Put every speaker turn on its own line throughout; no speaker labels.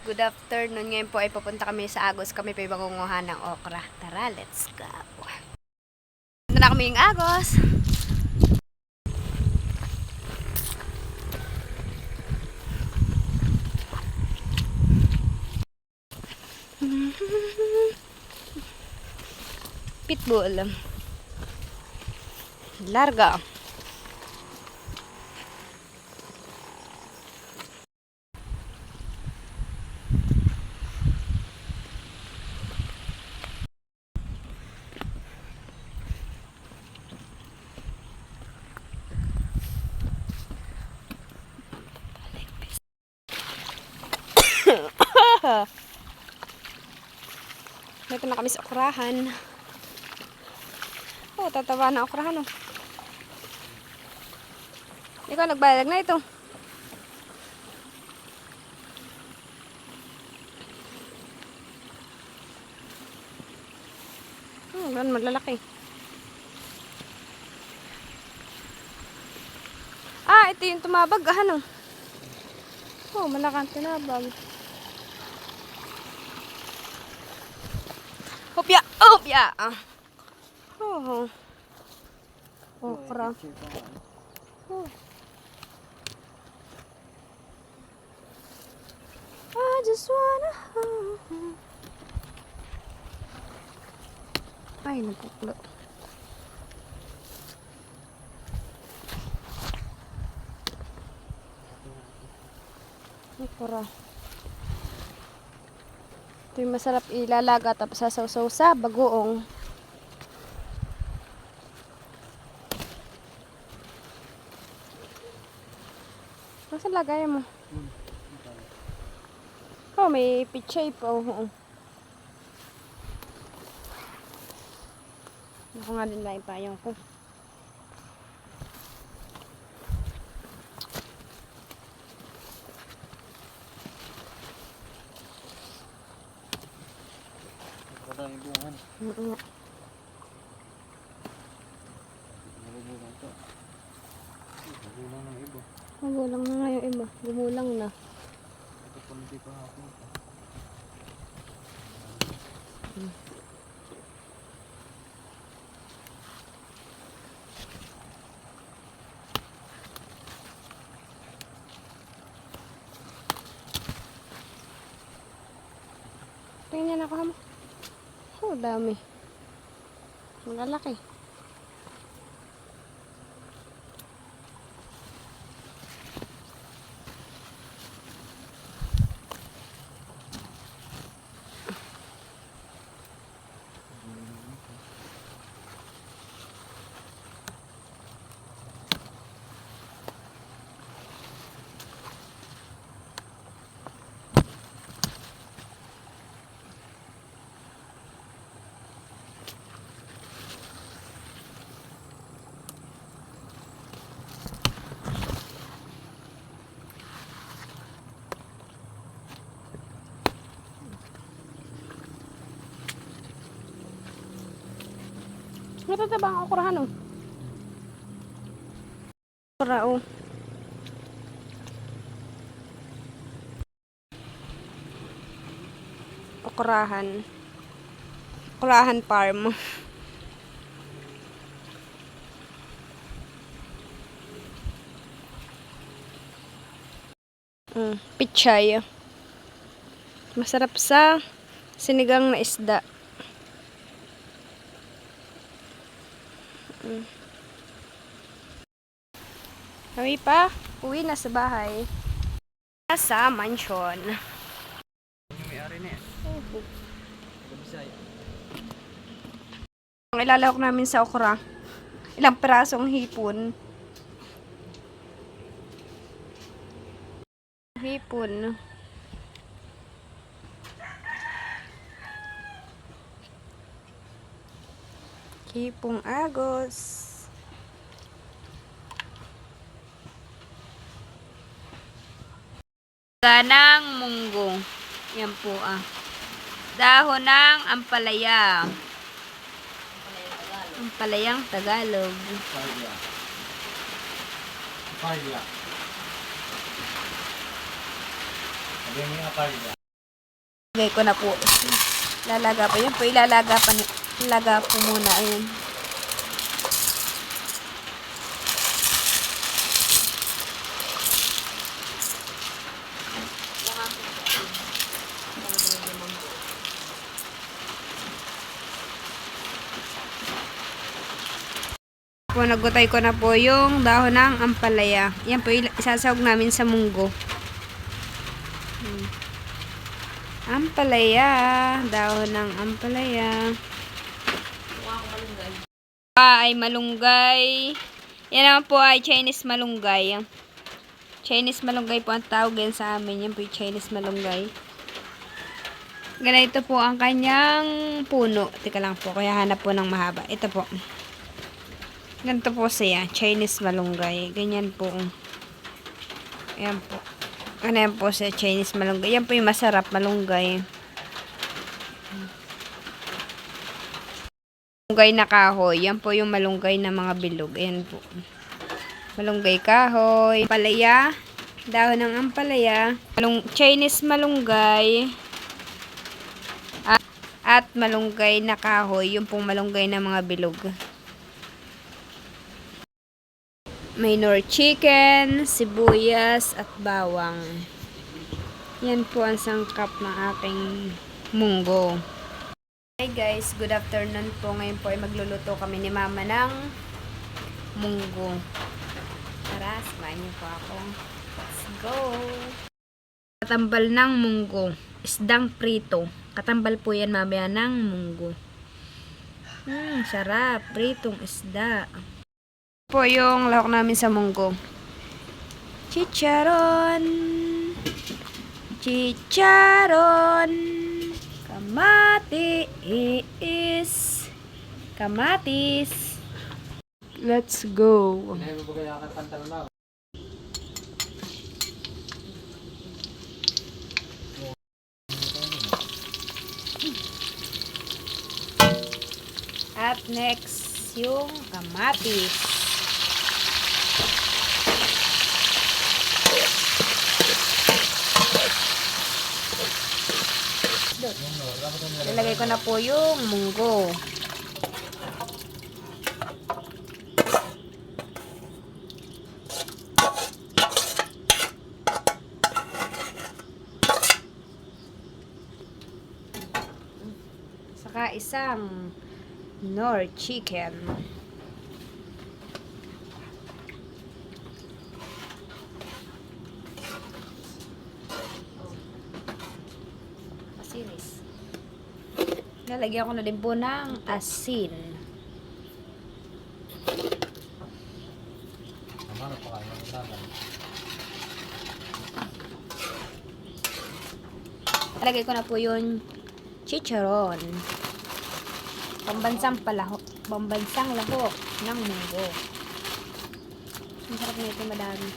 Good afternoon. Ngayon po ay pupunta kami sa Agos. Kami pa mangunguha ng okra. Tara, let's go. Punta na kami yung Agos. Pitbull. Larga. Dito na kami sa okrahan. Oh, tatawa na okrahan oh. Ikaw nagbalag na ito. Ganun malalaki. Ah, ito yung tumabag. Ano? Oh, malakang tinabag. Hopya! Hopya! Oh. Okra. Oh. I just wanna... Ay, nagkuklo. Okra. Ito yung masarap ilalaga tapos sasaw-saw sa bagoong. Masa lagay mo? Oh, may pichay pa. Oh. Ako nga din lang ipayong ko.
Kadang ibungan.
Oo.
Magugulang ito. Magugulang ng iba.
Magulang na nga yung iba. Gumulang na.
Ito pa hindi pa hapon.
Tingnan ako mo. Oh, dami. Malalaki. Matata ba ang okurahan oh? Okra oh. Okurahan. Okurahan farm. Pichay. Masarap sa sinigang na isda. Kami pa, uwi na sa bahay. Sa mansion.
May-ari na yan.
Ang ilalahok namin sa okra. Ilang pirasong hipon. Hipon. Hipong Agos. Ganang munggo. Yan po Dahon ng ampalaya. Ampalayang Tagalog.
Parya. Sabi niya parya.
Lagay ko na po. Lalaga pa. Yan po, ilalaga pa. Ilaga po muna. Ayan. Po, nagutay ko na po yung dahon ng ampalaya. Yan po, isasawag namin sa munggo. Ampalaya. Dahon ng ampalaya. Ay malunggay. Yan naman po ay Chinese malunggay. Chinese malunggay po ang tawag yan sa amin. Yan po yung Chinese malunggay. Ganito po ang kanyang puno. Teka lang po, kaya hanap po ng mahaba. Ito po. Ganito po siya, Chinese malunggay. Ganyan po. Ayan po. Ano yan po siya, Chinese malunggay. Yan po yung masarap malunggay. Malunggay na kahoy. Yan po yung malunggay na mga bilog. Ayan po. Malunggay kahoy. Ampalaya. Dahon ng ampalaya. Chinese malunggay. At malunggay na kahoy. Yung pong malunggay na mga bilog. May nor chicken, sibuyas, at bawang. Yan po ang sangkap ng aking munggo. Hi guys, good afternoon po. Ngayon po ay magluluto kami ni Mama ng munggo. Tara, samahan niyo po ako. Let's go! Katambal ng munggo. Isdang prito. Katambal po yan mamaya ng munggo. Sarap. Pritong isda. Po yung lahok namin sa munggo. Chicharon. Chicharon. Kamatis. Kamatis. Let's go. At next, yung kamatis. Ilagay ko na po yung munggo. Saka isang nor chicken. Asinis. Lalagyan ko na din po ng asin. Lalagay ko na po yung chicharon. Pambansang lahok ng munggo. Ang sarap na ito, madami.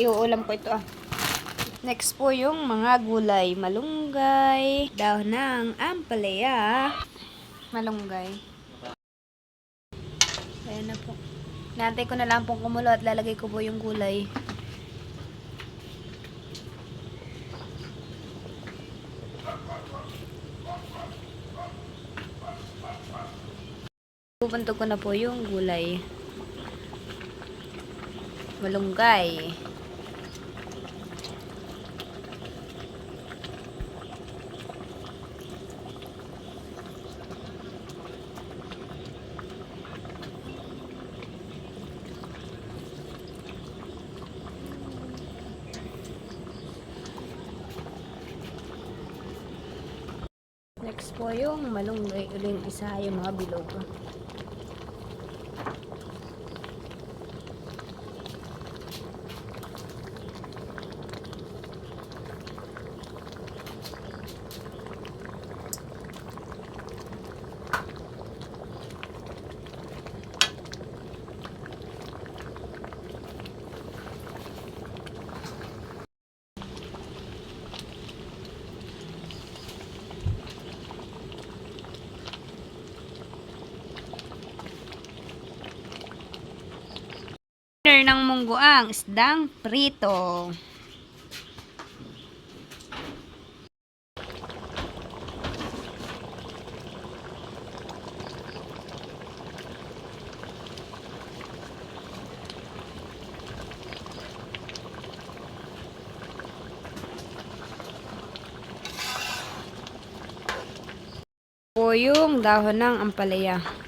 Iuulam ko ito Next po yung mga gulay. Malunggay, dahon ng ampalaya, malunggay. Ayan na po. Nantay ko na lang pong kumulo at lalagay ko po yung gulay. Pupantog ko na po yung gulay. Malunggay. Next po yung malunggay uling isa yung mga bilog. partner ng munggo ang isdang prito. Po yung dahon ng ampalaya.